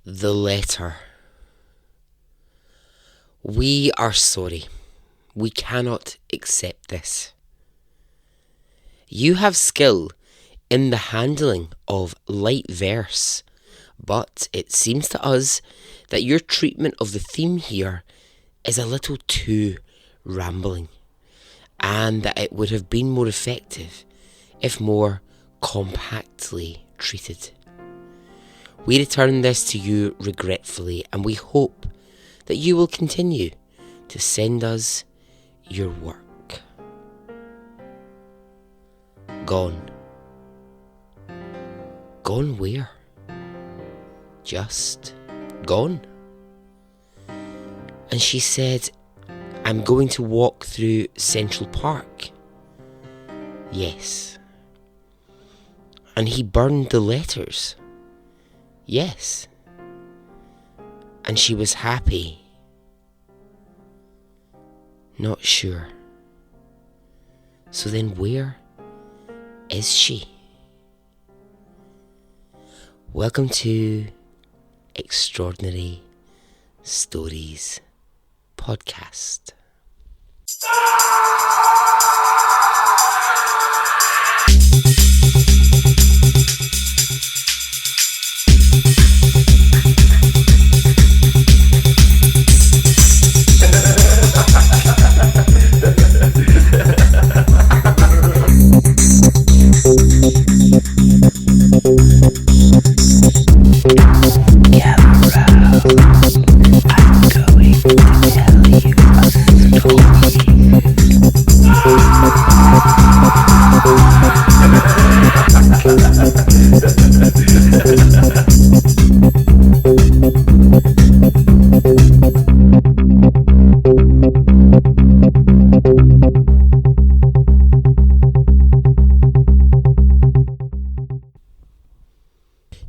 The letter. We are sorry. We cannot accept this. You have skill in the handling of light verse, but it seems to us that your treatment of the theme here is a little too rambling, and that it would have been more effective if more compactly treated. We return this to you regretfully, and we hope that you will continue to send us your work. Gone. Gone where? Just gone. And she said, I'm going to walk through Central Park. Yes. And he burned the letters. Yes. And she was happy. Not sure. So then where is she? Welcome to Extraordinary Stories Podcast.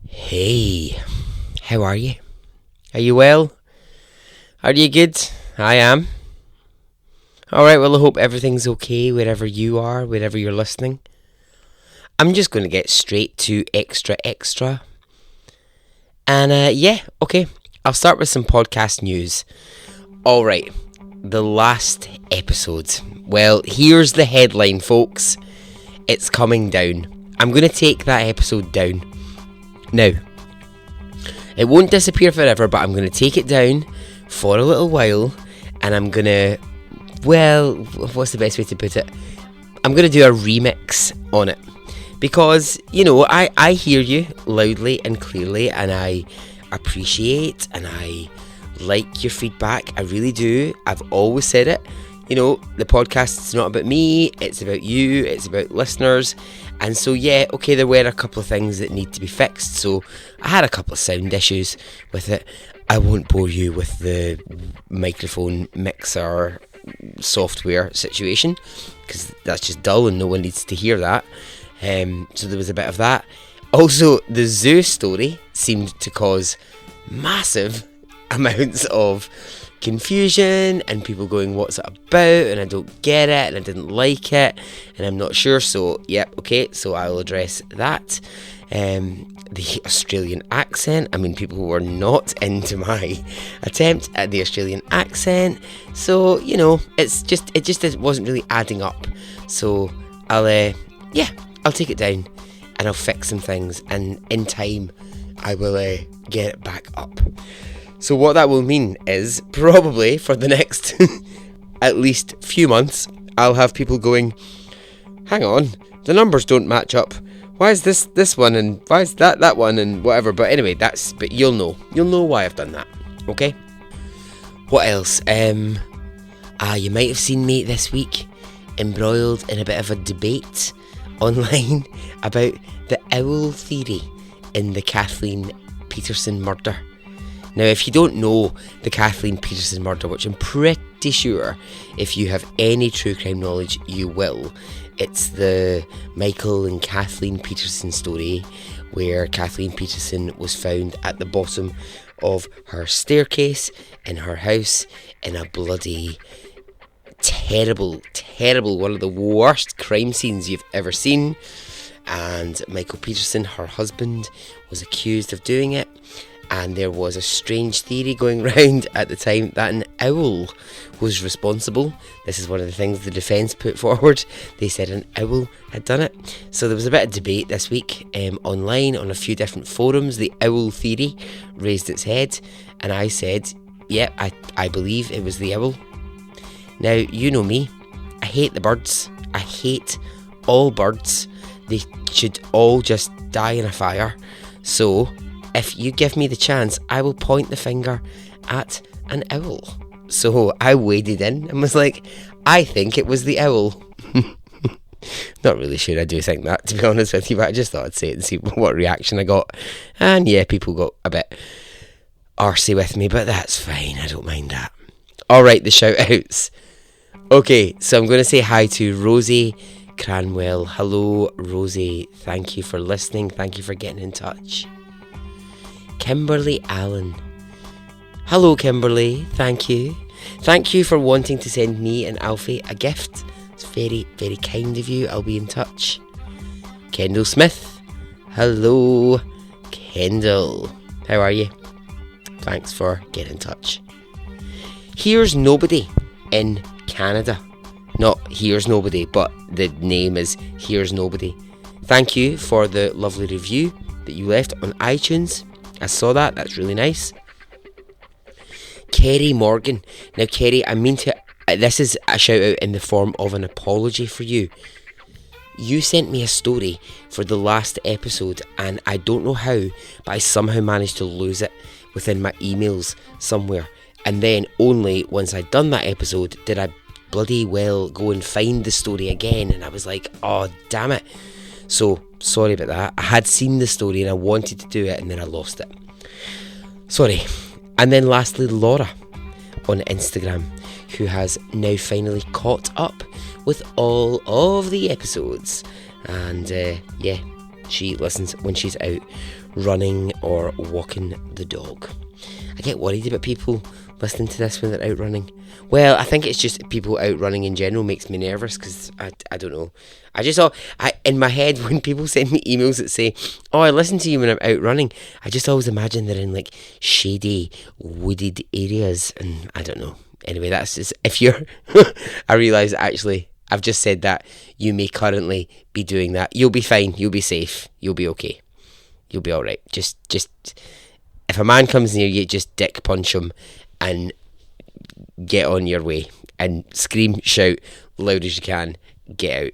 Hey, how are you? Are you well? Are you good? I am. Alright, well I hope everything's okay wherever you are, wherever you're listening. I'm just going to get straight to extra. And okay, I'll start with some podcast news. Alright, the last episode. Well, here's the headline, folks. It's coming down. I'm going to take that episode down. Now, it won't disappear forever, but I'm going to take it down for a little while, and I'm going to, well, what's the best way to put it? I'm going to do a remix on it, because, you know, I hear you loudly and clearly, and I appreciate and I like your feedback. I really do. I've always said it. You know, the podcast is not about me, it's about you, it's about listeners. And so, yeah, okay, there were a couple of things that need to be fixed. So I had a couple of sound issues with it. I won't bore you with the microphone mixer software situation, because that's just dull and no one needs to hear that. So there was a bit of that. Also, the zoo story seemed to cause massive amounts of confusion and people going, what's it about, and I don't get it, and I didn't like it, and I'm not sure. So yep, okay, so I'll address that. The Australian accent, I mean, people were not into my attempt at the Australian accent, so you know, it wasn't really adding up. So I'll take it down and I'll fix some things, and in time I will get it back up. So what that will mean is, probably for the next at least few months, I'll have people going, hang on, the numbers don't match up. Why is this one, and why is that one, and whatever. But anyway, but you'll know why I've done that. Okay? What else? You might have seen me this week embroiled in a bit of a debate online about the owl theory in the Kathleen Peterson murder. Now, if you don't know the Kathleen Peterson murder, which I'm pretty sure if you have any true crime knowledge you will, it's the Michael and Kathleen Peterson story, where Kathleen Peterson was found at the bottom of her staircase in her house in a bloody terrible, one of the worst crime scenes you've ever seen. And Michael Peterson, her husband, was accused of doing it. and there was a strange theory going round at the time that an owl was responsible. This is one of the things the defence put forward. They said an owl had done it. So there was a bit of debate this week online on a few different forums. The owl theory raised its head, and I said, yeah, I believe it was the owl. Now, you know me, I hate the birds. I hate all birds. They should all just die in a fire. So if you give me the chance, I will point the finger at an owl. So I waded in and was like, I think it was the owl. Not really sure I do think that, to be honest with you, but I just thought I'd say it and see what reaction I got. And yeah, people got a bit arsey with me, but that's fine, I don't mind that. Alright, the shout outs. Okay, so I'm going to say hi to Rosie Cranwell. Hello, Rosie. Thank you for listening. Thank you for getting in touch. Kimberly Allen. Hello, Kimberly. Thank you. Thank you for wanting to send me and Alfie a gift. It's very, very kind of you. I'll be in touch. Kendall Smith. Hello, Kendall. How are you? Thanks for getting in touch. Here's Nobody in Canada. Not Here's Nobody, but the name is Here's Nobody. Thank you for the lovely review that you left on iTunes. I saw that. That's really nice. Kerry Morgan. Now, Kerry, this is a shout out in the form of an apology for you. You sent me a story for the last episode, and I don't know how, but I somehow managed to lose it within my emails somewhere. And then only once I'd done that episode did I bloody well go and find the story again, and I was like, oh damn it. So sorry about that. I had seen the story and I wanted to do it, and then I lost it. Sorry. And then lastly, Laura on Instagram, who has now finally caught up with all of the episodes, and yeah, she listens when she's out running or walking the dog. I get worried about people listening to this when they're out running. Well, I think it's just people out running in general makes me nervous, because I don't know. I just in my head, when people send me emails that say, oh, I listen to you when I'm out running, I just always imagine they're in like shady, wooded areas, and I don't know. Anyway, that's just, if you're, I realise actually, I've just said that you may currently be doing that. You'll be fine, you'll be safe, you'll be okay. You'll be alright. Just, if a man comes near you, just dick punch him and get on your way, and scream, shout loud as you can, get out.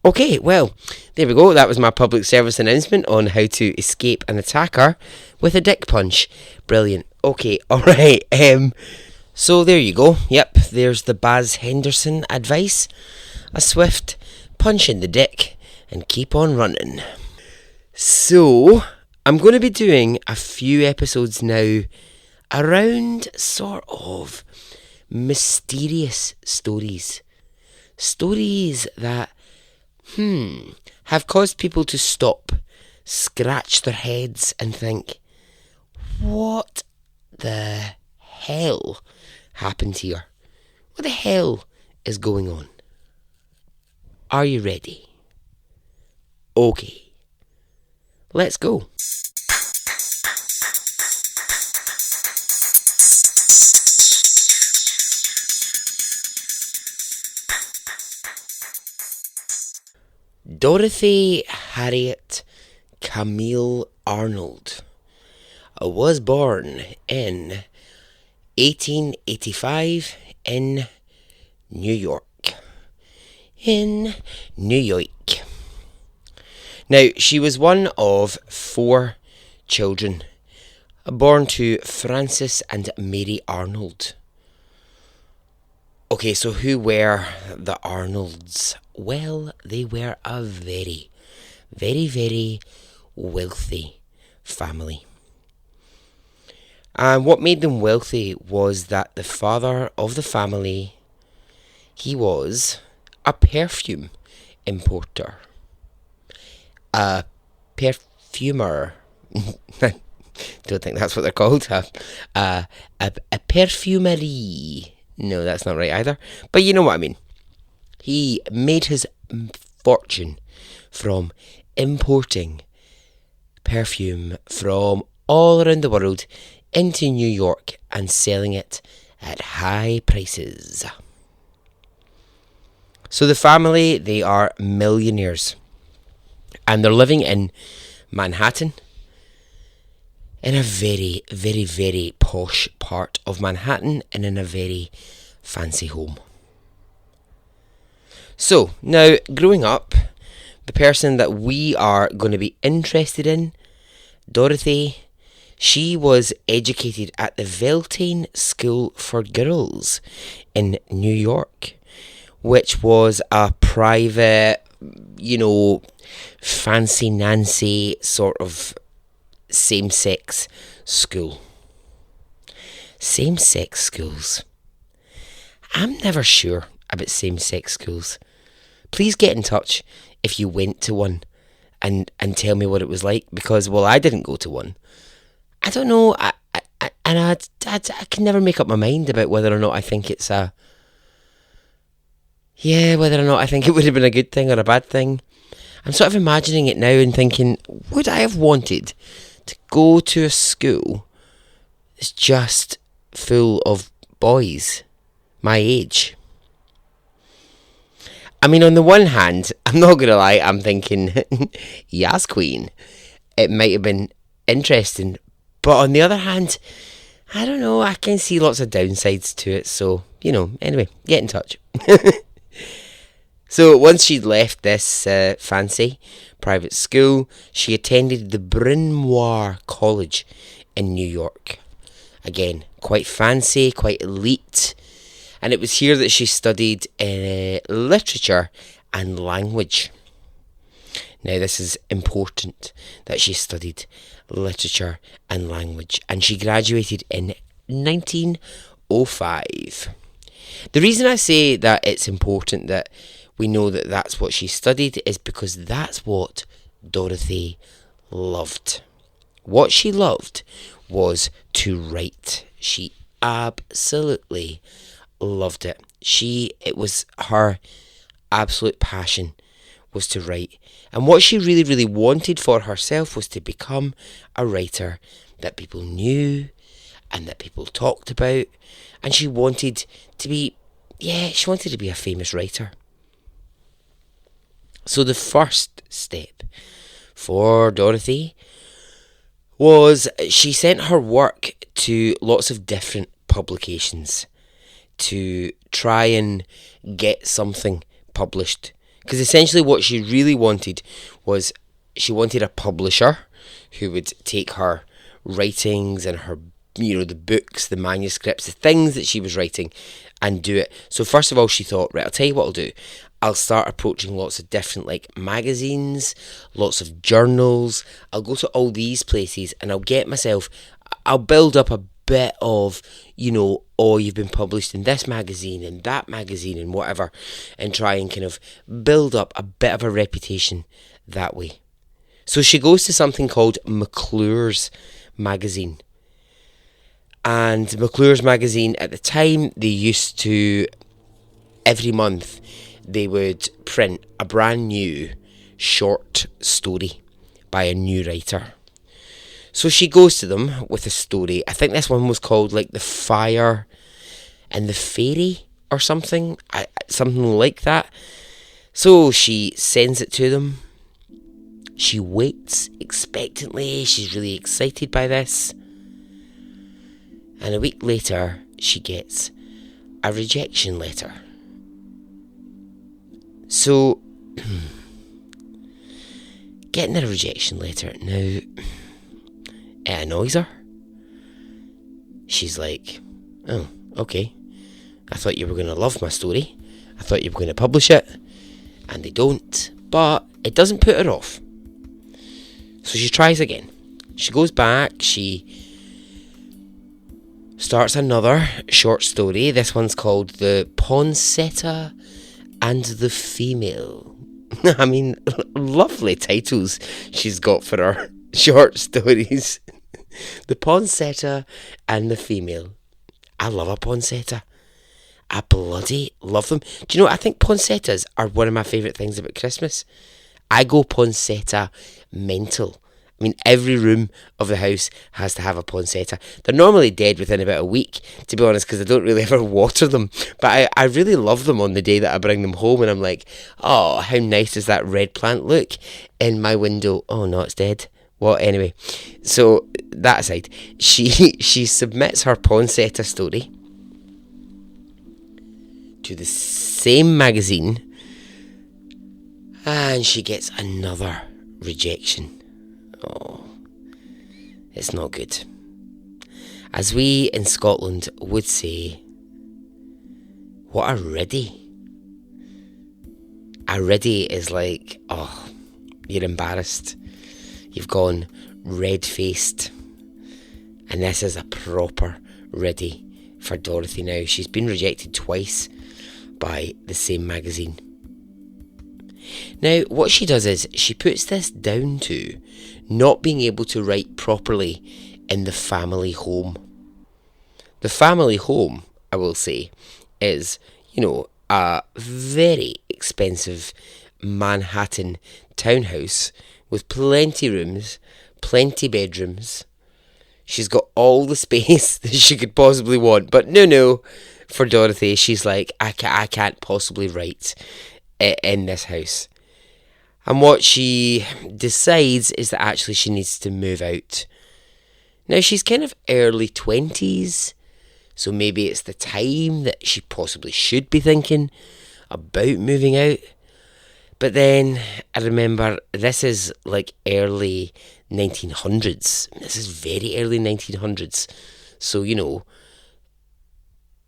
Okay, well, there we go. That was my public service announcement on how to escape an attacker with a dick punch. Brilliant. Okay, alright. So there you go. Yep, there's the Baz Henderson advice. A swift punch in the dick and keep on running. So, I'm going to be doing a few episodes now around sort of mysterious stories. Stories that, have caused people to stop, scratch their heads and think, what the hell happened here? What the hell is going on? Are you ready? Okay. Let's go. Dorothy Harriet Camille Arnold was born in 1885 in New York. Now, she was one of 4 children born to Francis and Mary Arnold. Okay, so who were the Arnolds? Well, they were a very, very, very wealthy family. And what made them wealthy was that the father of the family, he was a perfume importer. A perfumer. Don't think that's what they're called. A perfumery. No, that's not right either. But you know what I mean. He made his fortune from importing perfume from all around the world into New York and selling it at high prices. So the family, they are millionaires. And they're living in Manhattan, in a very, very, very posh part of Manhattan, and in a very fancy home. So, now, growing up, the person that we are going to be interested in, Dorothy, she was educated at the Beltane School for Girls in New York, which was a private, fancy Nancy sort of same-sex school. Same-sex schools. I'm never sure about same-sex schools. Please get in touch if you went to one and tell me what it was like, because, well, I didn't go to one. I don't know, I can never make up my mind about whether or not I think it's whether or not I think it would have been a good thing or a bad thing. I'm sort of imagining it now and thinking, would I have wanted to go to a school that's just full of boys my age? I mean, on the one hand, I'm not going to lie, I'm thinking, yes, Queen, it might have been interesting. But on the other hand, I don't know, I can see lots of downsides to it. So, anyway, get in touch. So once she'd left this fancy private school, she attended the Bryn Mawr College in New York. Again, quite fancy, quite elite. And it was here that she studied literature and language. Now, this is important that she studied literature and language. And she graduated in 1905. The reason I say that it's important that we know that that's what she studied is because that's what Dorothy loved. What she loved was to write. She absolutely loved it. It was her absolute passion was to write. And what she really, really wanted for herself was to become a writer that people knew and that people talked about. And she wanted to be a famous writer. So the first step for Dorothy was she sent her work to lots of different publications to try and get something published. Because essentially what she really wanted was she wanted a publisher who would take her writings and her, the books, the manuscripts, the things that she was writing and do it. So first of all, she thought, right, I'll tell you what I'll do. I'll start approaching lots of different magazines, lots of journals. I'll go to all these places and I'll build up a bit of, you've been published in this magazine and that magazine and whatever, and try and kind of build up a bit of a reputation that way. So she goes to something called McClure's magazine. And McClure's magazine, at the time, they used to, every month, they would print a brand new short story by a new writer. So she goes to them with a story. I think this one was called The Fire and the Fairy or something. Something like that. So she sends it to them. She waits expectantly. She's really excited by this. And a week later, she gets a rejection letter. So, getting a rejection letter, now, it annoys her. She's like, oh, okay. I thought you were going to love my story. I thought you were going to publish it. And they don't. But it doesn't put her off. So she tries again. She goes back. She starts another short story. This one's called The Poinsetta and the Female. I mean, lovely titles she's got for her short stories. The Poinsetta and the Female. I love a poinsettia. I bloody love them. Do you know what? I think poinsettias are one of my favourite things about Christmas. I go poinsettia mental I mean, every room of the house has to have a poinsettia. They're normally dead within about a week, to be honest, because I don't really ever water them. But I really love them on the day that I bring them home, and I'm like, oh, how nice does that red plant look in my window? Oh no, it's dead. Well, anyway, so that aside, she submits her poinsettia story to the same magazine, and she gets another rejection. Oh, it's not good. As we in Scotland would say, what a riddy. A riddy is like, oh, you're embarrassed. You've gone red-faced. And this is a proper riddy for Dorothy now. She's been rejected twice by the same magazine. Now, what she does is she puts this down to not being able to write properly in the family home. The family home, I will say, is, a very expensive Manhattan townhouse with plenty rooms, plenty bedrooms. She's got all the space that she could possibly want. But no, for Dorothy, she's like, I can't possibly write in this house. And what she decides is that actually she needs to move out. Now, she's kind of early 20s, so maybe it's the time that she possibly should be thinking about moving out. But then I remember this is like early 1900s. This is very early 1900s. So,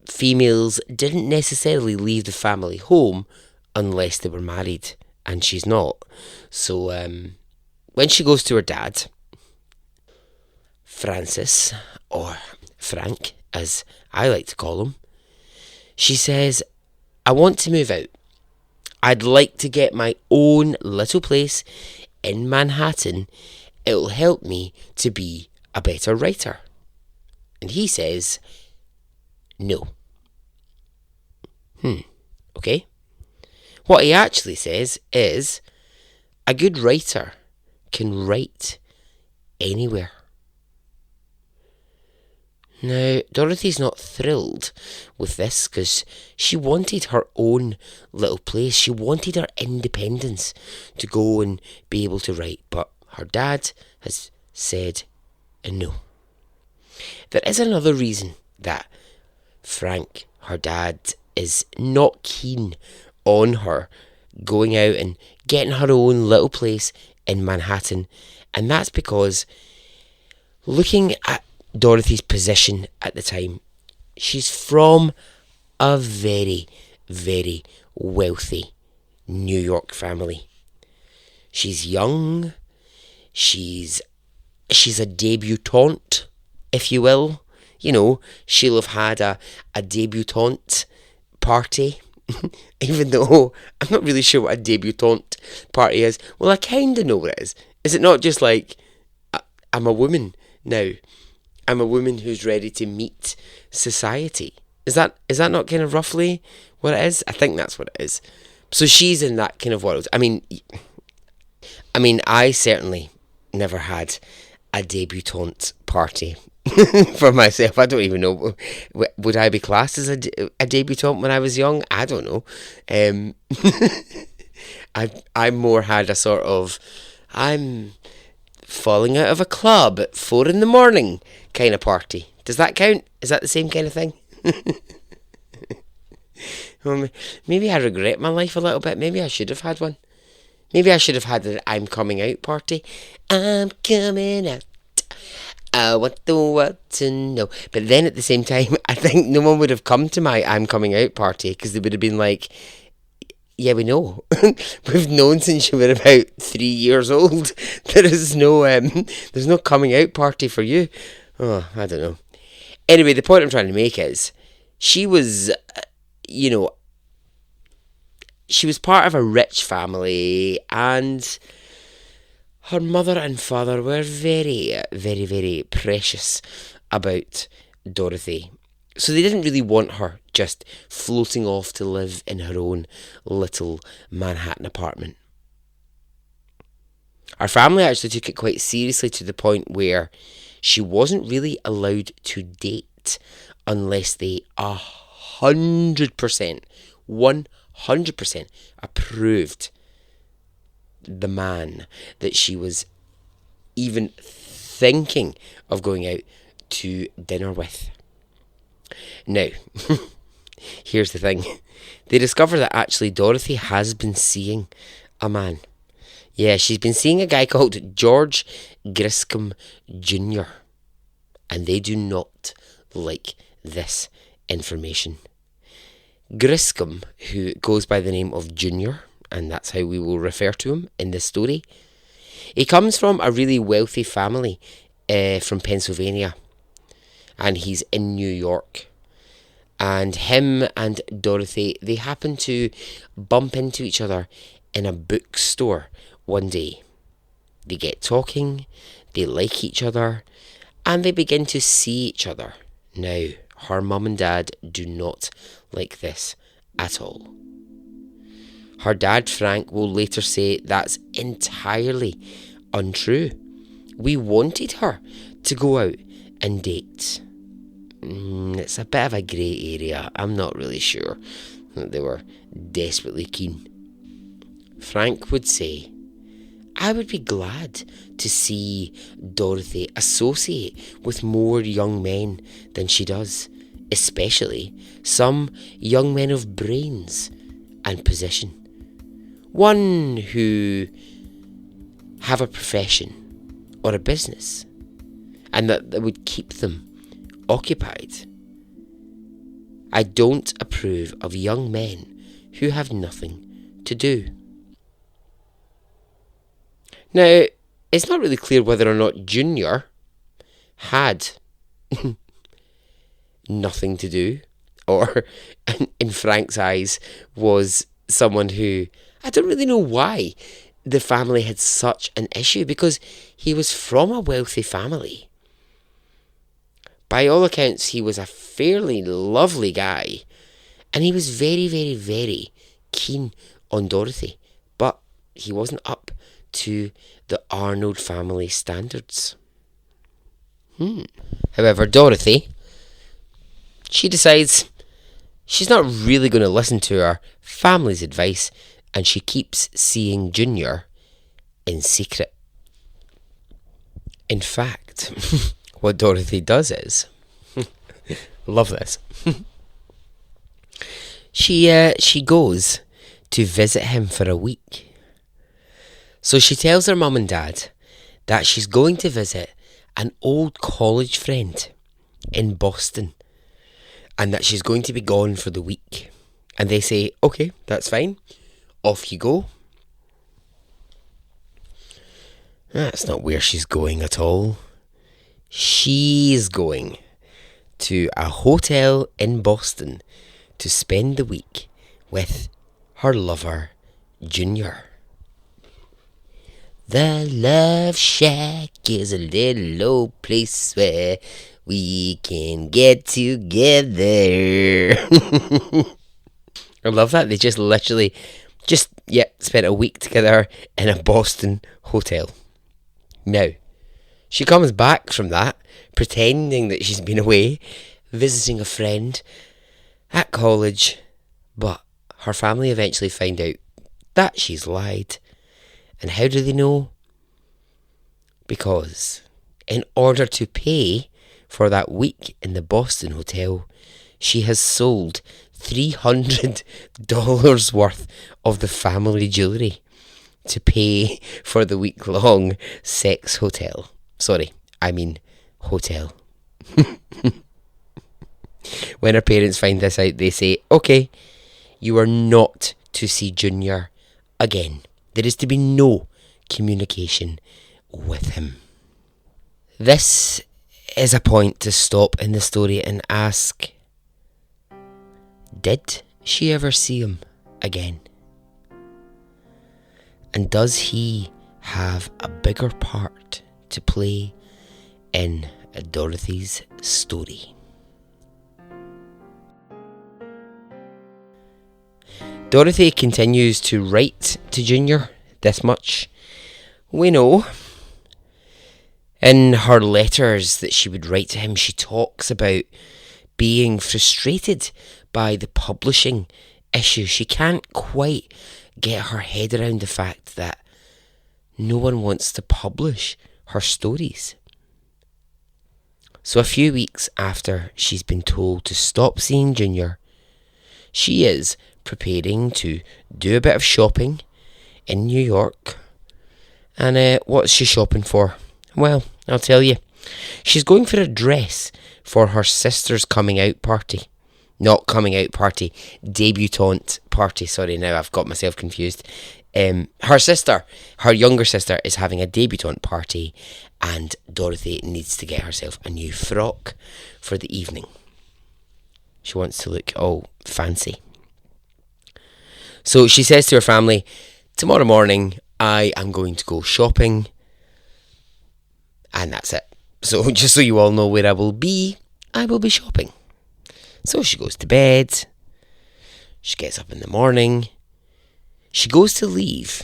females didn't necessarily leave the family home unless they were married. And she's not. So when she goes to her dad, Francis, or Frank, as I like to call him, she says, I want to move out. I'd like to get my own little place in Manhattan. It'll help me to be a better writer. And he says, no. Okay. What he actually says is, a good writer can write anywhere. Now, Dorothy's not thrilled with this because she wanted her own little place. She wanted her independence to go and be able to write. But her dad has said no. There is another reason that Frank, her dad, is not keen on her going out and getting her own little place in Manhattan, and that's because looking at Dorothy's position at the time, she's from a very, very wealthy New York family. She's young, she's a debutante, if you will. She'll have had a debutante party. Even though I'm not really sure what a debutante party is. Well, I kind of know what it is. Is it not just like, I'm a woman now? I'm a woman who's ready to meet society. Is that not kind of roughly what it is? I think that's what it is. So she's in that kind of world. I mean, I certainly never had a debutante party for myself. I don't even know. Would I be classed as a debutante when I was young? I don't know. I more had a sort of, I'm falling out of a club at 4 a.m. kind of party. Does that count? Is that the same kind of thing? Well, maybe I regret my life a little bit. Maybe I should have had one. Maybe I should have had an I'm coming out party. I'm coming out. I want the world to know. But then at the same time, I think no one would have come to my I'm coming out party because they would have been like, yeah, we know. We've known since you were about 3 years old. There's no coming out party for you. Oh, I don't know. Anyway, the point I'm trying to make is she was, she was part of a rich family, and her mother and father were very, very, very precious about Dorothy. So they didn't really want her just floating off to live in her own little Manhattan apartment. Our family actually took it quite seriously to the point where she wasn't really allowed to date unless they 100% approved the man that she was even thinking of going out to dinner with. Now, here's the thing. They discover that actually Dorothy has been seeing a man. Yeah, she's been seeing a guy called George Griscom Jr. And they do not like this information. Griscom, who goes by the name of Junior, and that's how we will refer to him in this story, he comes from a really wealthy family from Pennsylvania, and he's in New York. And him and Dorothy, they happen to bump into each other in a bookstore one day. They get talking, they like each other, and they begin to see each other. Now, her mum and dad do not like this at all. Her dad, Frank, will later say that's entirely untrue. We wanted her to go out and date. It's a bit of a grey area. I'm not really sure that they were desperately keen. Frank would say, I would be glad to see Dorothy associate with more young men than she does, especially some young men of brains and position. One who have a profession or a business, and that would keep them occupied. I don't approve of young men who have nothing to do. Now, it's not really clear whether or not Junior had nothing to do, or in Frank's eyes was someone who, I don't really know why the family had such an issue, because he was from a wealthy family. By all accounts, he was a fairly lovely guy, and he was very, very, very keen on Dorothy, but he wasn't up to the Arnold family standards. However, Dorothy, she decides she's not really going to listen to her family's advice, and she keeps seeing Junior in secret. In fact, what Dorothy does is, love this, she goes to visit him for a week. So she tells her mum and dad that she's going to visit an old college friend in Boston, and that she's going to be gone for the week. And they say, okay, that's fine, off you go. That's not where she's going at all. She's going to a hotel in Boston to spend the week with her lover, Junior. The Love Shack is a little old place where we can get together. I love that. They just literally spent a week together in a Boston hotel. Now, she comes back from that, pretending that she's been away, visiting a friend at college, but her family eventually find out that she's lied. And how do they know? Because in order to pay for that week in the Boston hotel, she has sold $300 worth of the family jewellery to pay for the week-long sex hotel. Sorry, I mean hotel. When her parents find this out, they say, okay, you are not to see Junior again. There is to be no communication with him. This is a point to stop in the story and ask, did she ever see him again? And does he have a bigger part to play in Dorothy's story? Dorothy continues to write to Junior this much. We know. In her letters that she would write to him, she talks about being frustrated by the publishing issue. She can't quite get her head around the fact that no one wants to publish her stories. So a few weeks after she's been told to stop seeing Junior, she is preparing to do a bit of shopping in New York. And what's she shopping for? Well, I'll tell you. She's going for a dress for her sister's coming out party. Not coming out party, debutante party. Sorry, now I've got myself confused. Her younger sister, is having a debutante party, and Dorothy needs to get herself a new frock for the evening. She wants to look all fancy. So she says to her family, tomorrow morning I am going to go shopping, and that's it. So just so you all know where I will be shopping. So she goes to bed, she gets up in the morning, she goes to leave,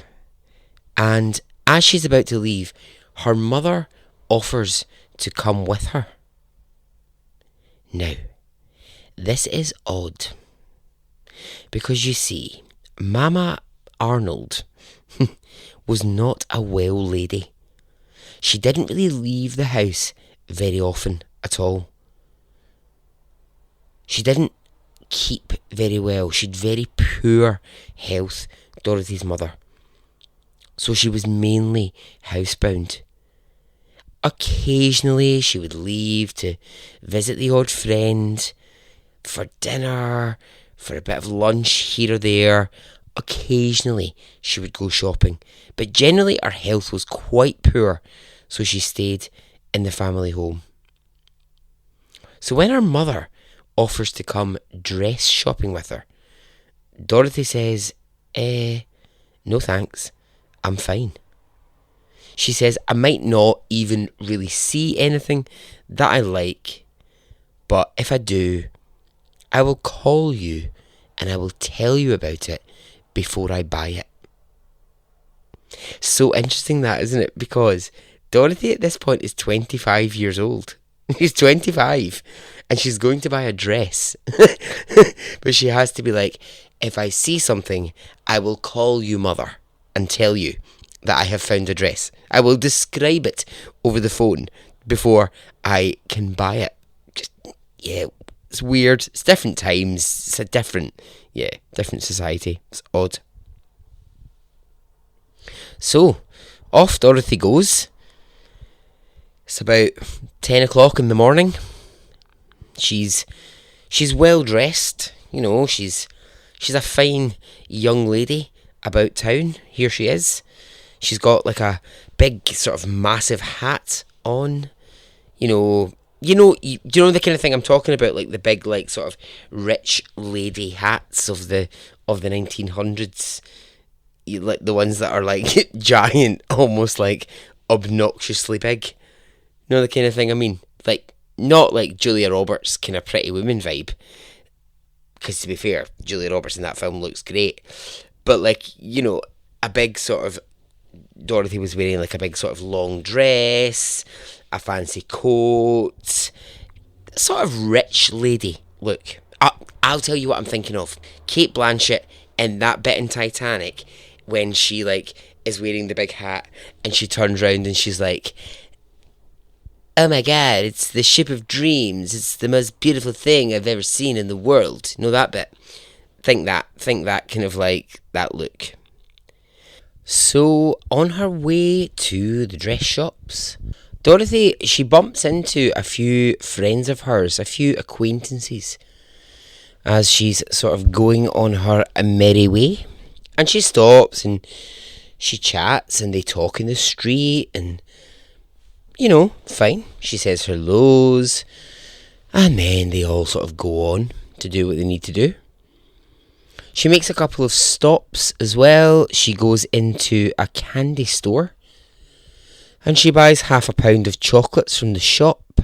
and as she's about to leave, her mother offers to come with her. Now, this is odd, because you see, Mama Arnold was not a well lady. She didn't really leave the house very often at all. She didn't keep very well. She'd very poor health, Dorothy's mother. So she was mainly housebound. Occasionally she would leave to visit the odd friend, for dinner, for a bit of lunch here or there. Occasionally she would go shopping, but generally her health was quite poor, so she stayed in the family home. So when her mother offers to come dress shopping with her, Dorothy says, no thanks, I'm fine. She says, I might not even really see anything that I like, but if I do, I will call you and I will tell you about it before I buy it. So interesting that, isn't it? Because Dorothy at this point is 25 years old. She's 25 and she's going to buy a dress. But she has to be like, if I see something, I will call you, mother, and tell you that I have found a dress. I will describe it over the phone before I can buy it. Just, yeah, it's weird. It's different times. It's a different society. It's odd. So, off Dorothy goes. It's about 10 o'clock in the morning. She's well dressed. You know, she's a fine young lady about town. Here she is. She's got like a big sort of massive hat on. You know the kind of thing I'm talking about, like the big, like, sort of rich lady hats of the 1900s. Like the ones that are like giant, almost like obnoxiously big. You know the kind of thing I mean? Like, not like Julia Roberts kind of Pretty Woman vibe. Because to be fair, Julia Roberts in that film looks great. But like, you know, a big sort of, Dorothy was wearing like a big sort of long dress, a fancy coat, sort of rich lady look. I'll tell you what I'm thinking of. Cate Blanchett in that bit in Titanic when she like is wearing the big hat and she turns round and she's like, oh my god, it's the ship of dreams. It's the most beautiful thing I've ever seen in the world. You know that bit? Think that kind of like that look. So, on her way to the dress shops, Dorothy, she bumps into a few friends of hers, a few acquaintances, as she's sort of going on her merry way. And she stops and she chats and they talk in the street and, you know, fine. She says hellos and then they all sort of go on to do what they need to do. She makes a couple of stops as well. She goes into a candy store and she buys half a pound of chocolates from the shop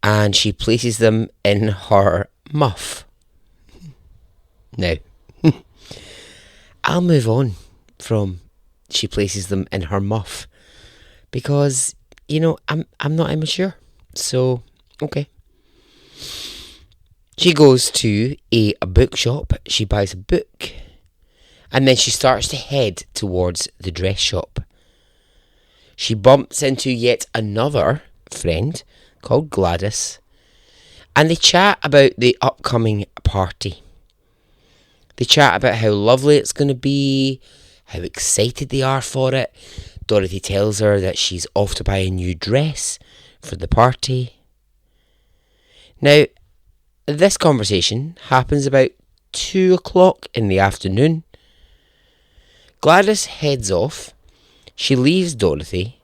and she places them in her muff. Now, I'll move on from she places them in her muff. Because, I'm not immature. So, okay. She goes to a bookshop. She buys a book. And then she starts to head towards the dress shop. She bumps into yet another friend called Gladys. And they chat about the upcoming party. They chat about how lovely it's going to be, how excited they are for it. Dorothy tells her that she's off to buy a new dress for the party. Now, this conversation happens about 2 o'clock in the afternoon. Gladys heads off. She leaves Dorothy.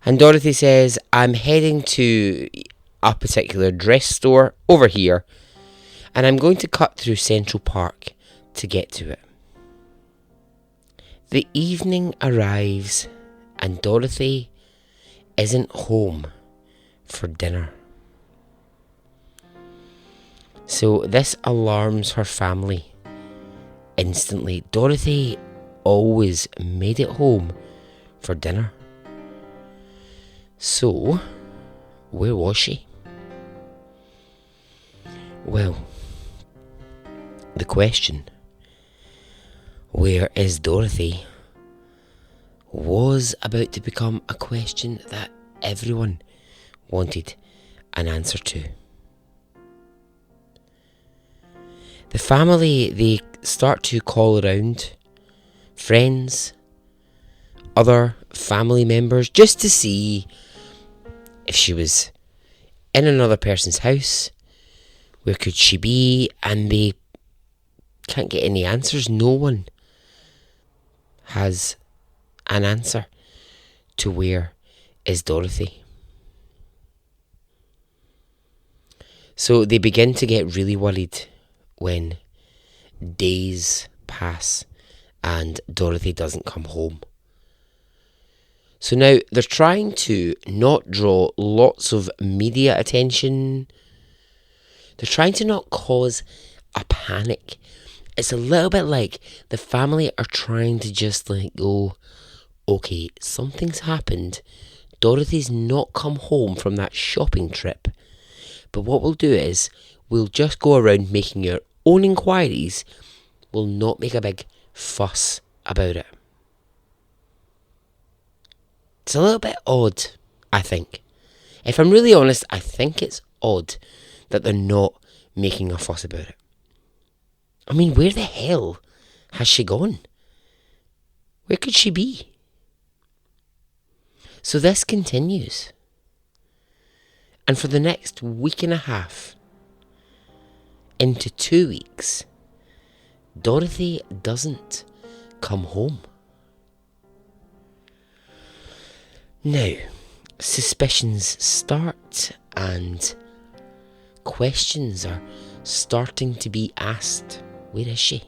And Dorothy says, I'm heading to a particular dress store over here. And I'm going to cut through Central Park to get to it. The evening arrives and Dorothy isn't home for dinner. So this alarms her family instantly. Dorothy always made it home for dinner. So, where was she? Well, the question, where is Dorothy, was about to become a question that everyone wanted an answer to. The family, they start to call around friends, other family members, just to see if she was in another person's house. Where could she be? And they can't get any answers. No one has an answer to where is Dorothy. So they begin to get really worried when days pass and Dorothy doesn't come home. So now they're trying to not draw lots of media attention. They're trying to not cause a panic. It's a little bit like the family are trying to just go, okay, something's happened. Dorothy's not come home from that shopping trip. But what we'll do is we'll just go around making our own inquiries. We'll not make a big fuss about it. It's a little bit odd, I think. If I'm really honest, I think it's odd that they're not making a fuss about it. I mean, where the hell has she gone? Where could she be? So this continues. And for the next week and a half, into 2 weeks, Dorothy doesn't come home. Now, suspicions start and questions are starting to be asked. Where is she?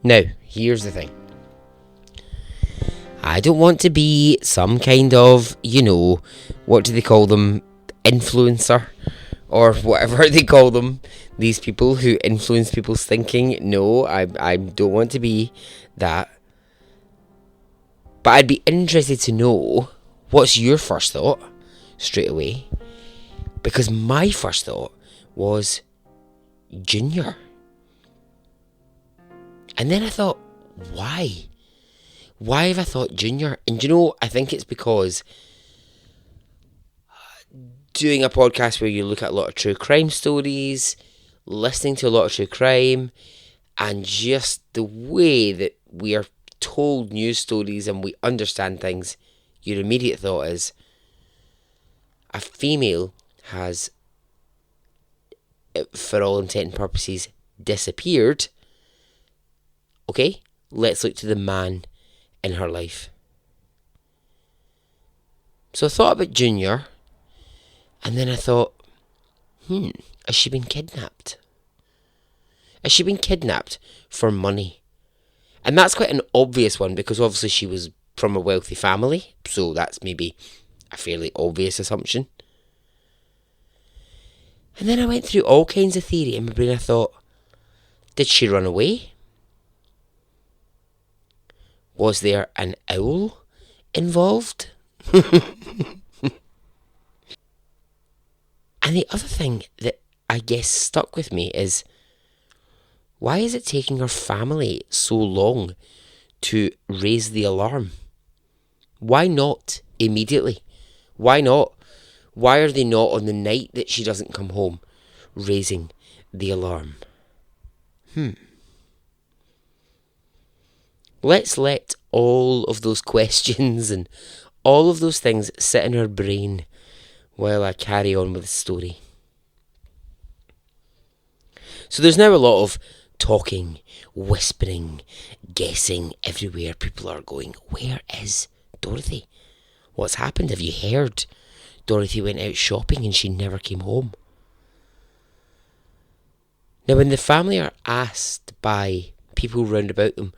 Now, here's the thing. I don't want to be some kind of, what do they call them? Influencer or whatever they call them. These people who influence people's thinking. No, I don't want to be that. But I'd be interested to know, what's your first thought straight away? Because my first thought was Junior. And then I thought, why? Why have I thought Junior? And I think it's because doing a podcast where you look at a lot of true crime stories, listening to a lot of true crime, and just the way that we are told news stories and we understand things, your immediate thought is a female has, for all intent and purposes, disappeared. Okay, let's look to the man in her life. So I thought about Junior, and then I thought, has she been kidnapped? Has she been kidnapped for money? And that's quite an obvious one, because obviously she was from a wealthy family, so that's maybe a fairly obvious assumption. And then I went through all kinds of theory in my brain. I thought, did she run away? Was there an owl involved? And the other thing that I guess stuck with me is, why is it taking her family so long to raise the alarm? Why not immediately? Why not? Why are they not on the night that she doesn't come home raising the alarm? Let's let all of those questions and all of those things sit in our brain while I carry on with the story. So there's now a lot of talking, whispering, guessing everywhere. People are going, where is Dorothy? What's happened? Have you heard? Dorothy went out shopping and she never came home. Now, when the family are asked by people round about them,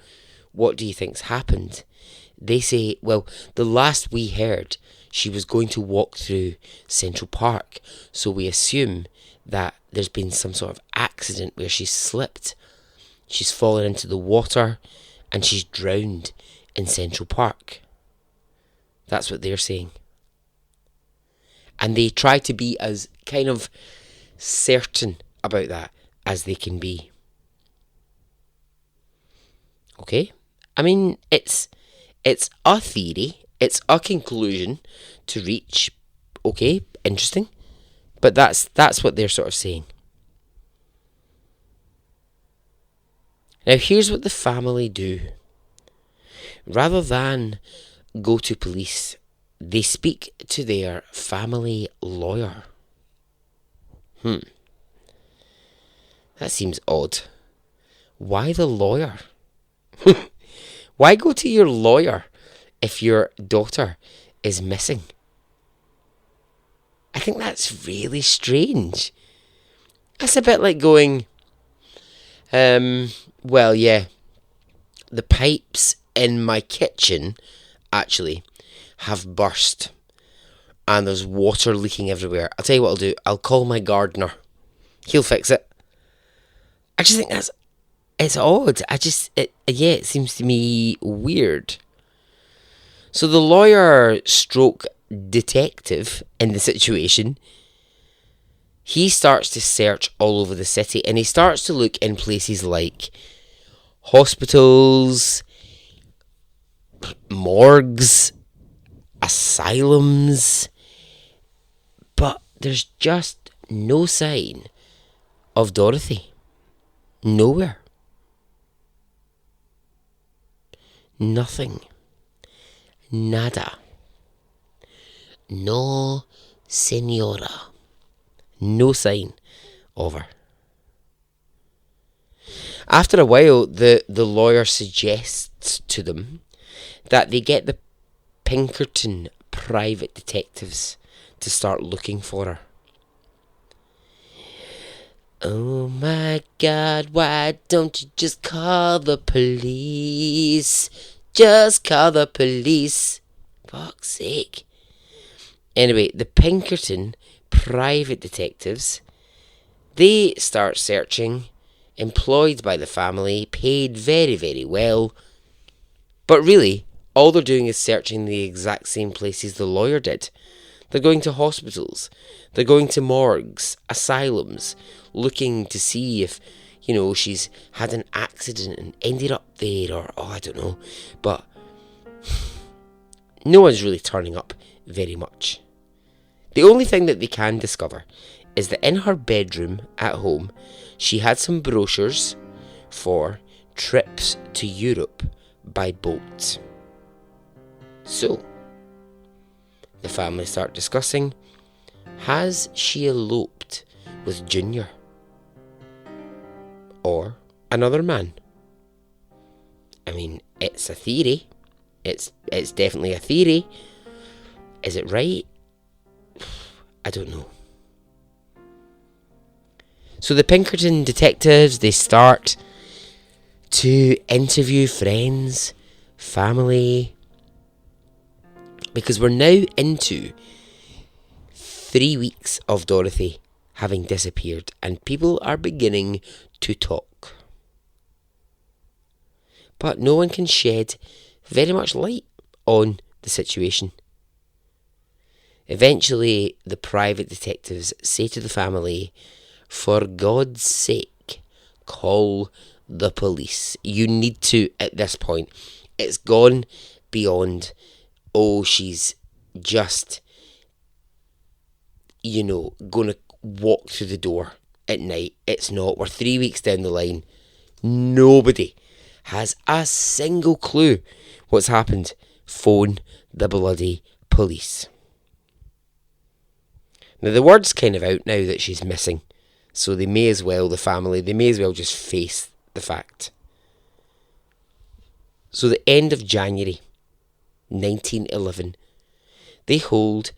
what do you think's happened? They say, well, the last we heard, she was going to walk through Central Park. So we assume that there's been some sort of accident where she's slipped. She's fallen into the water and she's drowned in Central Park. That's what they're saying. And they try to be as kind of certain about that as they can be. Okay? I mean, it's a theory, it's a conclusion to reach. Okay, interesting. But that's what they're sort of saying. Now here's what the family do. Rather than go to police, they speak to their family lawyer. That seems odd. Why the lawyer? Why go to your lawyer if your daughter is missing? I think that's really strange. That's a bit like going, well, yeah, the pipes in my kitchen actually have burst and there's water leaking everywhere. I'll tell you what I'll do. I'll call my gardener. He'll fix it. I just think it's odd. It seems to me weird. So the lawyer stroke detective in the situation, he starts to search all over the city and he starts to look in places like hospitals, morgues, asylums, but there's just no sign of Dorothy. Nowhere. Nothing. Nada. No, senora. No sign of her. After a while, the lawyer suggests to them that they get the Pinkerton private detectives to start looking for her. Oh my God, why don't you just call the police? Just call the police. Fuck's sake. Anyway, the Pinkerton private detectives, they start searching, employed by the family, paid very, very well. But really, all they're doing is searching the exact same places the lawyer did. They're going to hospitals, they're going to morgues, asylums, looking to see if, she's had an accident and ended up there, or, I don't know. But no one's really turning up very much. The only thing that they can discover is that in her bedroom at home, she had some brochures for trips to Europe by boat. So, the family start discussing, has she eloped with Junior? Or another man? I mean, it's a theory. It's definitely a theory. Is it right? I don't know. So the Pinkerton detectives, they start to interview friends, family, because we're now into 3 weeks of Dorothy having disappeared and people are beginning to talk. But no one can shed very much light on the situation. Eventually, the private detectives say to the family, "For God's sake, call the police. You need to at this point. It's gone beyond, oh, she's just, going to walk through the door at night. It's not. We're 3 weeks down the line. Nobody has a single clue what's happened. Phone the bloody police." Now, the word's kind of out now that she's missing, so the family may as well just face the fact. So the end of January 1911, they hold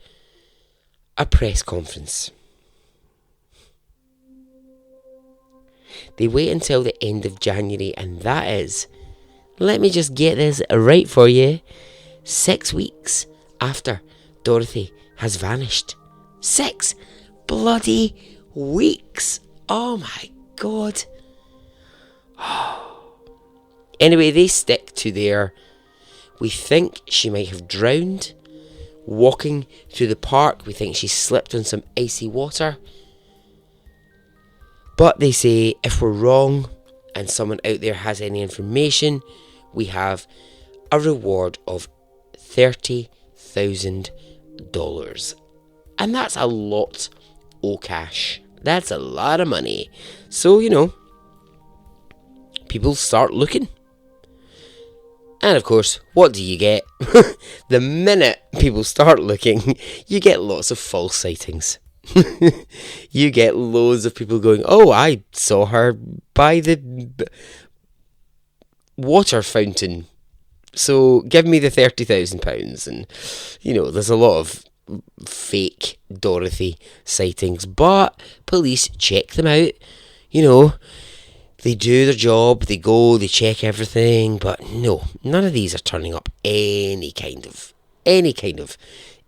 a press conference. They wait until the end of January, and that is, let me just get this right for you, 6 weeks after Dorothy has vanished. 6 bloody weeks. Oh my God. Anyway, they stick to their, we think she might have drowned walking through the park. We think she slipped on some icy water. But they say if we're wrong and someone out there has any information, we have a reward of $30,000. And that's a lot of cash. That's a lot of money. So, people start looking. And of course, what do you get? The minute people start looking, you get lots of false sightings. You get loads of people going, "Oh, I saw her by the water fountain, so give me the £30,000. And, there's a lot of fake Dorothy sightings, but police check them out. They do their job, they go, they check everything, but no, none of these are turning up any kind of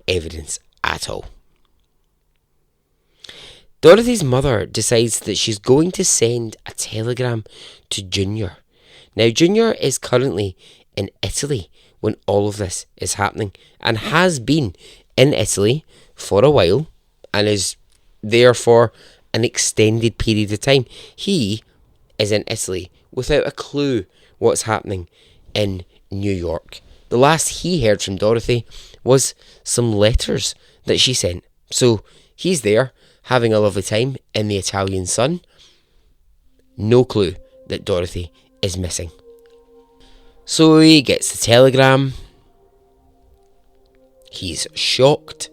evidence at all. Dorothy's mother decides that she's going to send a telegram to Junior. Now, Junior is currently in Italy when all of this is happening, and has been in Italy for a while, and is there for an extended period of time. He is in Italy without a clue what's happening in New York. The last he heard from Dorothy was some letters that she sent. So he's there having a lovely time in the Italian sun. No clue that Dorothy is missing. So he gets the telegram. He's shocked.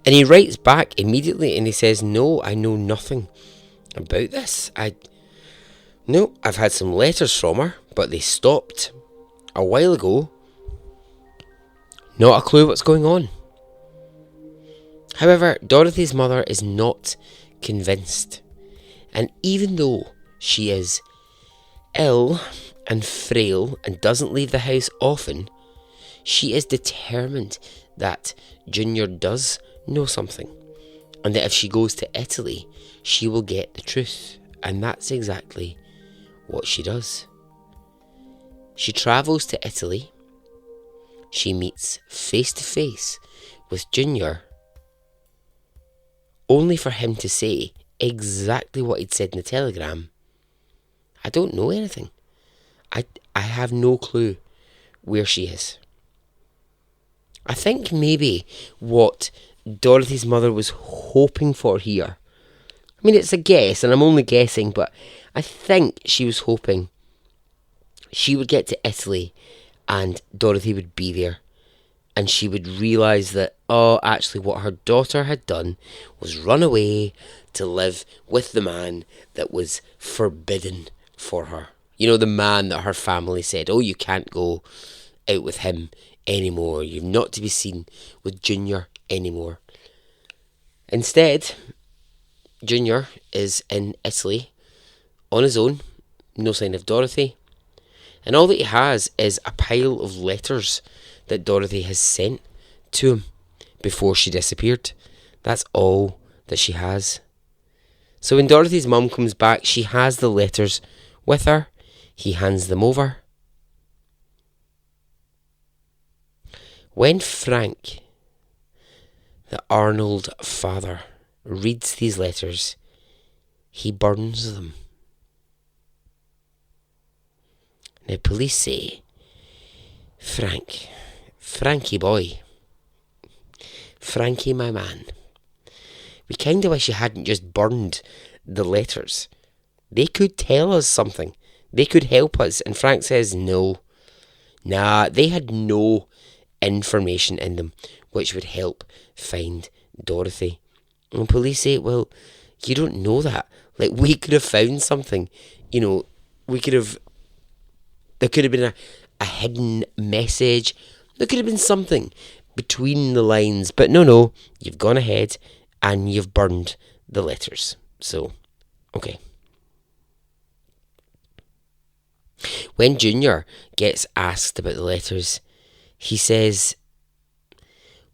And he writes back immediately and he says, "No, I know nothing about this. I've had some letters from her, but they stopped a while ago. Not a clue what's going on." However, Dorothy's mother is not convinced. And even though she is ill and frail and doesn't leave the house often, she is determined that Junior does know something, and that if she goes to Italy, she will get the truth. And that's exactly what she does. She travels to Italy. She meets face to face with Junior, only for him to say exactly what he'd said in the telegram. "I don't know anything. I have no clue where she is." I think maybe what Dorothy's mother was hoping for here, I mean, it's a guess, and I'm only guessing, but I think she was hoping she would get to Italy and Dorothy would be there, and she would realise that, actually what her daughter had done was run away to live with the man that was forbidden for her. The man that her family said, "Oh, you can't go out with him anymore. You're not to be seen with Junior anymore." Instead, Junior is in Italy on his own, no sign of Dorothy, and all that he has is a pile of letters that Dorothy has sent to him before she disappeared. That's all that she has. So when Dorothy's mum comes back, she has the letters with her. He hands them over. When Frank, the Arnold father, reads these letters, he burns them. Now, police say, Frankie boy, Frankie my man, we kind of wish you hadn't just burned the letters. They could tell us something. They could help us. And Frank says, no. Nah, they had no information in them which would help find Dorothy. And police say, well, you don't know that. Like, we could have found something. You know, there could have been a hidden message. There could have been something between the lines. But no, you've gone ahead and you've burned the letters. So, okay. When Junior gets asked about the letters, he says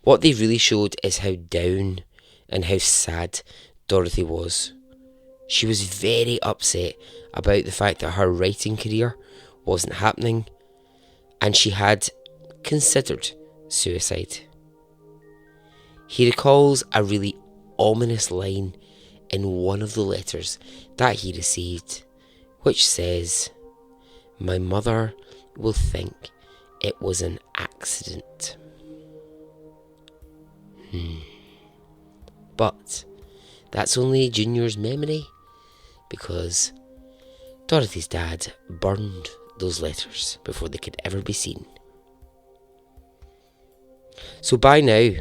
what they really showed is how down and how sad Dorothy was. She was very upset about the fact that her writing career wasn't happening, and she had considered suicide. He recalls a really ominous line in one of the letters that he received, which says, "My mother will think it was an accident." But that's only Junior's memory, because Dorothy's dad burned those letters before they could ever be seen. So by now,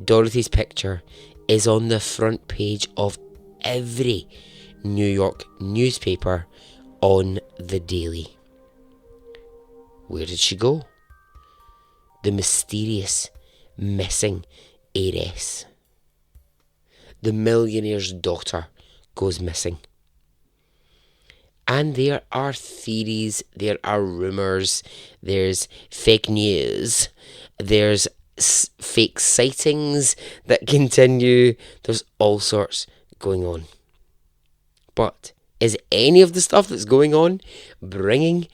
Dorothy's picture is on the front page of every New York newspaper on the daily. Where did she go? The mysterious missing heiress. The millionaire's daughter goes missing. And there are theories, there are rumours, there's fake news, there's fake sightings that continue, there's all sorts going on. But is any of the stuff that's going on bringing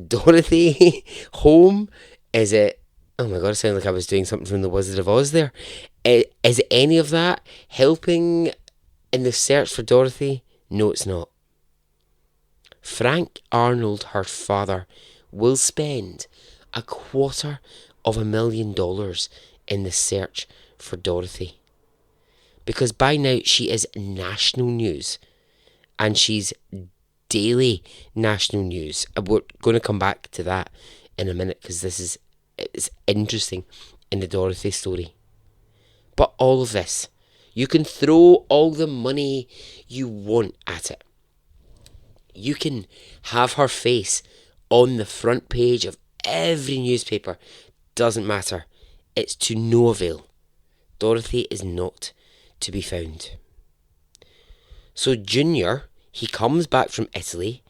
Dorothy home? Is it, oh my god, it sounded like I was doing something from The Wizard of Oz there. Is any of that helping in the search for Dorothy? No, it's not. Frank Arnold, her father, will spend $250,000 in the search for Dorothy. Because by now she is national news. And she's daily national news. We're going to come back to that in a minute, because it's interesting in the Dorothy story. But all of this, you can throw all the money you want at it. You can have her face on the front page of every newspaper. Doesn't matter. It's to no avail. Dorothy is not to be found. So Junior, he comes back from Italy.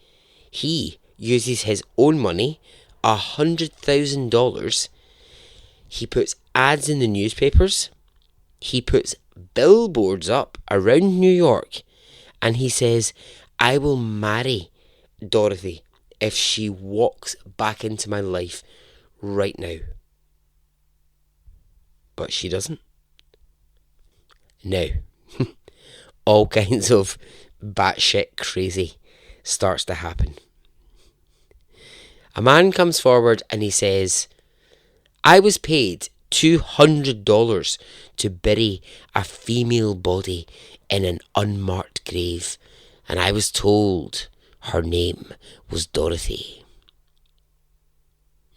He uses his own money, $100,000. He puts ads in the newspapers. He puts billboards up around New York. And he says, I will marry Dorothy if she walks back into my life right now. But she doesn't. Now, all kinds of batshit crazy starts to happen. A man comes forward and he says, I was paid $200 to bury a female body in an unmarked grave, and I was told her name was Dorothy.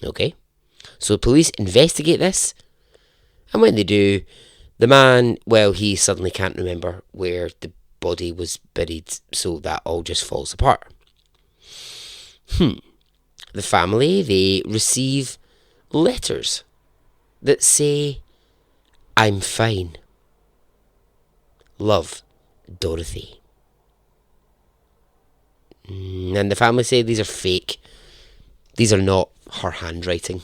Okay, so police investigate this, and when they do, the man, well, he suddenly can't remember where the body was buried, so that all just falls apart. The family, they receive letters that say, I'm fine. Love, Dorothy. And the family say these are fake. These are not her handwriting.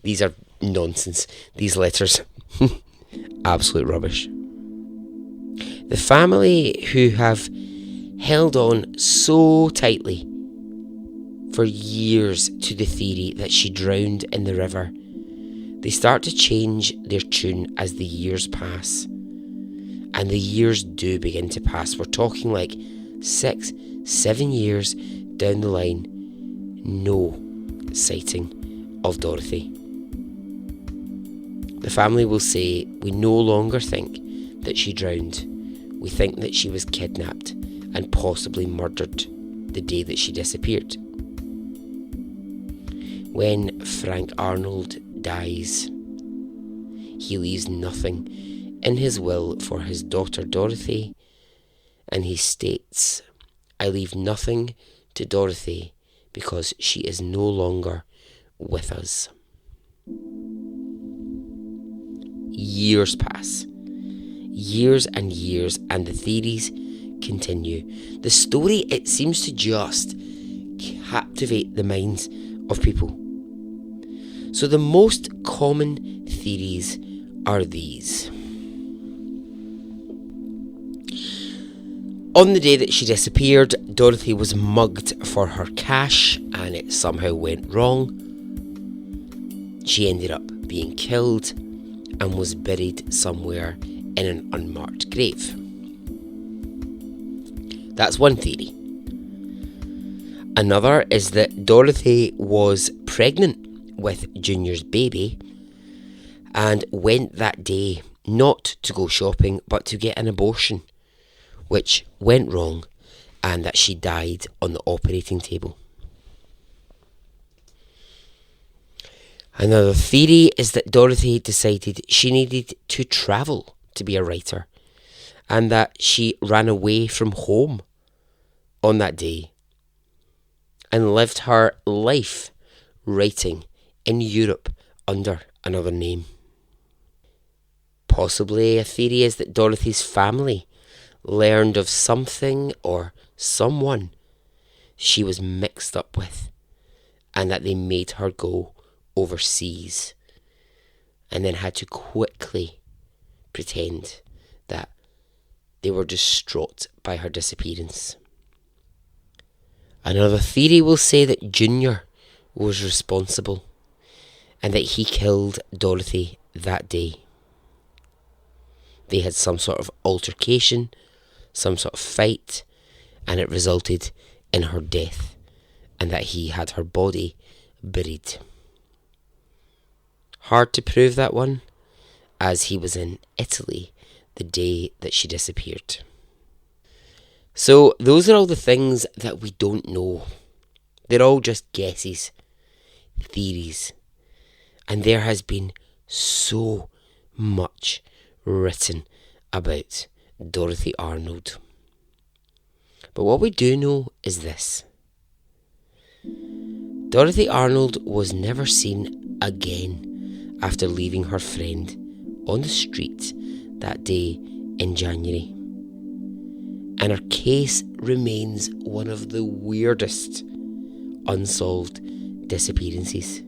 These are nonsense. These letters. Absolute rubbish. The family, who have held on so tightly for years to the theory that she drowned in the river, They start to change their tune as the years pass. And the years do begin to pass. We're talking like 6, 7 years down the line. No sighting of Dorothy. The family will say, we no longer think that she drowned. We think that she was kidnapped and possibly murdered the day that she disappeared. When Frank Arnold dies, he leaves nothing in his will for his daughter Dorothy, and he states, I leave nothing to Dorothy because she is no longer with us. Years pass. Years and years, and the theories continue. The story, it seems to just captivate the minds of people. So the most common theories are these. On the day that she disappeared, Dorothy was mugged for her cash and it somehow went wrong. She ended up being killed and was buried somewhere in an unmarked grave. That's one theory. Another is that Dorothy was pregnant with Junior's baby and went that day not to go shopping but to get an abortion, which went wrong, and that she died on the operating table. Another theory is that Dorothy decided she needed to travel to be a writer, and that she ran away from home on that day and lived her life writing in Europe under another name. Possibly a theory is that Dorothy's family learned of something or someone she was mixed up with, and that they made her go overseas and then had to quickly pretend that they were distraught by her disappearance. Another theory will say that Junior was responsible and that he killed Dorothy that day. They had some sort of altercation, some sort of fight, and it resulted in her death, and that he had her body buried. Hard to prove that one, as he was in Italy the day that she disappeared. So those are all the things that we don't know. They're all just guesses, theories, and there has been so much written about Dorothy Arnold. But what we do know is this. Dorothy Arnold was never seen again after leaving her friend on the street that day in January. And her case remains one of the weirdest unsolved disappearances.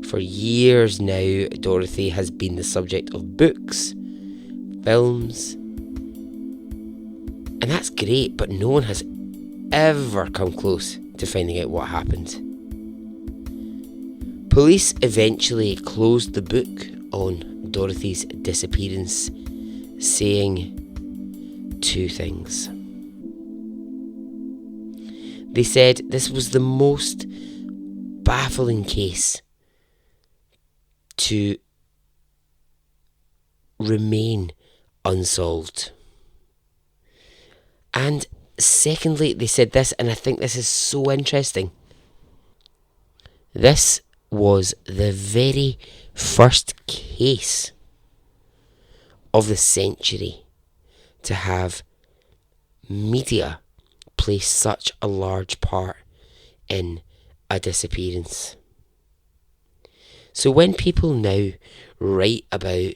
For years now, Dorothy has been the subject of books, films, and that's great, but no one has ever come close to finding out what happened. Police eventually closed the book on Dorothy's disappearance, saying two things. They said this was the most baffling case to remain unsolved. And secondly, they said this, and I think this is so interesting. This was the very first case of the century to have media play such a large part in a disappearance. So when people now write about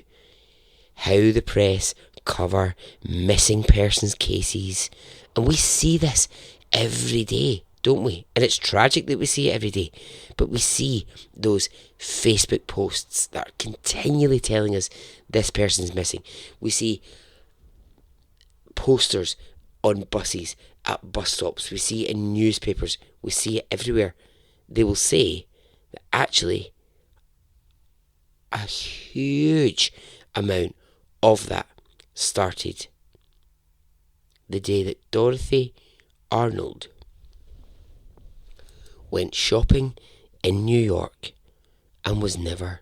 how the press cover missing persons cases, and we see this every day, don't we? And it's tragic that we see it every day, but we see those Facebook posts that are continually telling us this person's missing. We see posters on buses, at bus stops, we see it in newspapers, we see it everywhere. They will say that actually a huge amount of that started the day that Dorothy Arnold went shopping in New York and was never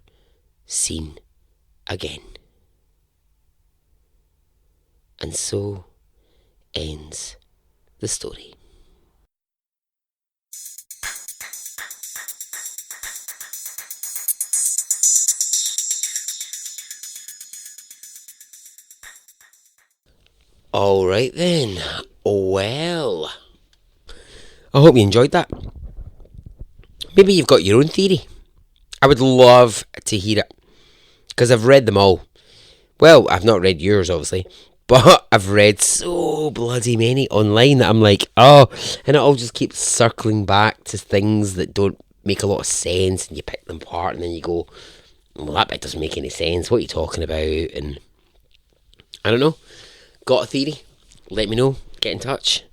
seen again. And so ends the story. Alright then, well, I hope you enjoyed that. Maybe you've got your own theory. I would love to hear it, because I've read them all. Well, I've not read yours, obviously, but I've read so bloody many online that I'm like, oh, and it all just keeps circling back to things that don't make a lot of sense, and you pick them apart, and then you go, well, that bit doesn't make any sense, what are you talking about? And I don't know. Got a theory? Let me know. Get in touch.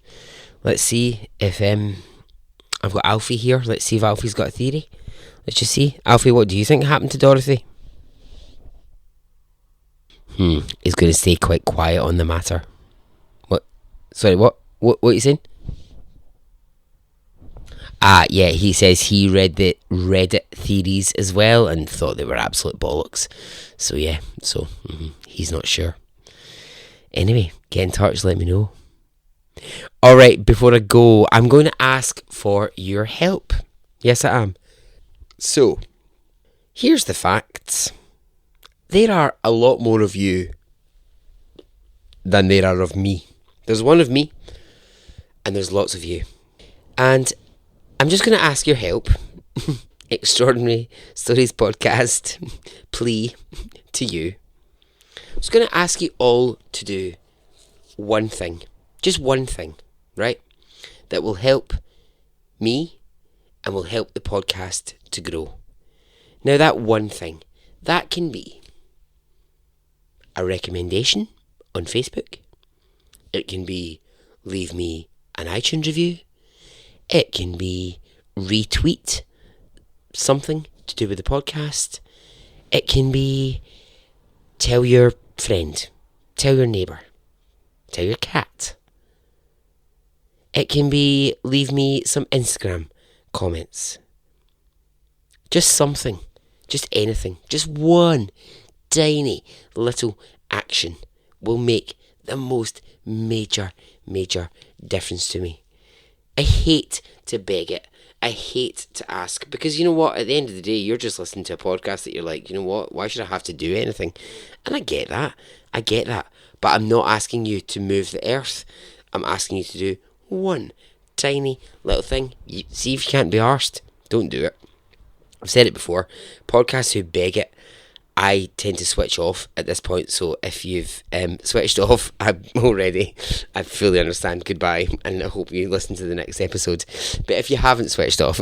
Let's see if I've got Alfie here. Let's see if Alfie's got a theory. Let's just see. Alfie, what do you think happened to Dorothy? He's going to stay quite quiet on the matter. What? Sorry, what? What are you saying? Yeah, he says he read the Reddit theories as well and thought they were absolute bollocks. So yeah, he's not sure. Anyway, get in touch, let me know. Alright, before I go, I'm going to ask for your help. Yes, I am. So, here's the facts. There are a lot more of you than there are of me. There's one of me, and there's lots of you. And I'm just going to ask your help. Extraordinary Stories Podcast plea to you. I'm just going to ask you all to do one thing. Just one thing, right? That will help me and will help the podcast to grow. Now that one thing, that can be a recommendation on Facebook. It can be leave me an iTunes review. It can be retweet something to do with the podcast. It can be tell your friend, tell your neighbour, tell your cat. It can be leave me some Instagram comments. Just something, just anything, just one tiny little action will make the most major difference to me. I hate to beg it. I hate to ask, because you know what, at the end of the day, you're just listening to a podcast that you're like, you know what, why should I have to do anything? And I get that, but I'm not asking you to move the earth. I'm asking you to do one tiny little thing. See if you can't be arsed, don't do it. I've said it before, podcasts who beg it, I tend to switch off at this point, so if you've switched off, I fully understand, goodbye, and I hope you listen to the next episode. But if you haven't switched off,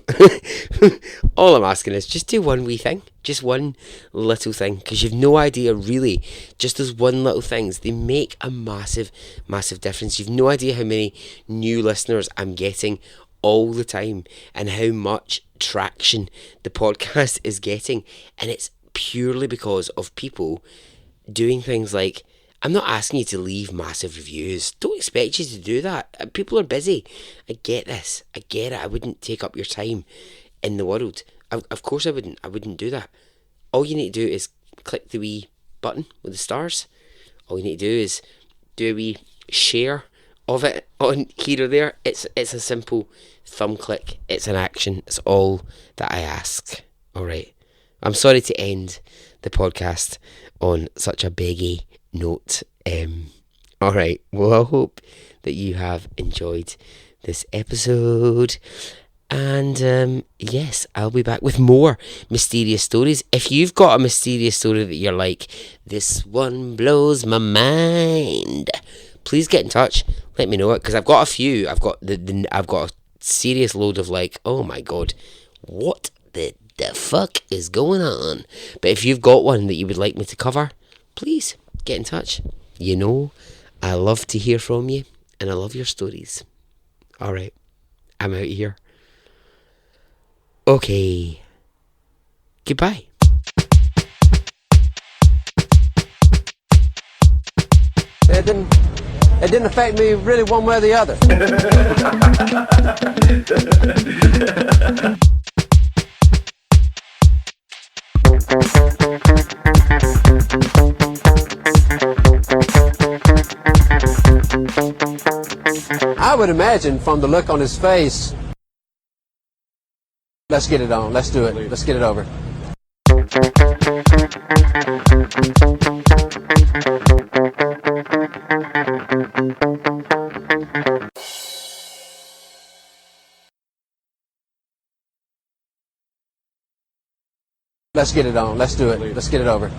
all I'm asking is just do one wee thing, just one little thing, because you've no idea really, just those one little things, they make a massive difference. You've no idea how many new listeners I'm getting all the time, and how much traction the podcast is getting, and it's purely because of people doing things like, I'm not asking you to leave massive reviews, don't expect you to do that, people are busy, I get this, I get it, I wouldn't take up your time in the world, of course I wouldn't do that. All you need to do is click the wee button with the stars, all you need to do is do a wee share of it on here or there. It's a simple thumb click, it's an action, it's all that I ask. Alright, I'm sorry to end the podcast on such a beggy note. Alright, well, I hope that you have enjoyed this episode. And yes, I'll be back with more mysterious stories. If you've got a mysterious story that you're like, this one blows my mind, please get in touch. Let me know it, because I've got a few. I've got I've got a serious load of like, oh my god, what the fuck is going on? But if you've got one that you would like me to cover, please get in touch. You know, I love to hear from you, and I love your stories. Alright, I'm out here. Okay, goodbye. It didn't affect me really one way or the other. I would imagine from the look on his face, let's get it on, let's do it, let's get it over. Let's get it on, let's do it, let's get it over.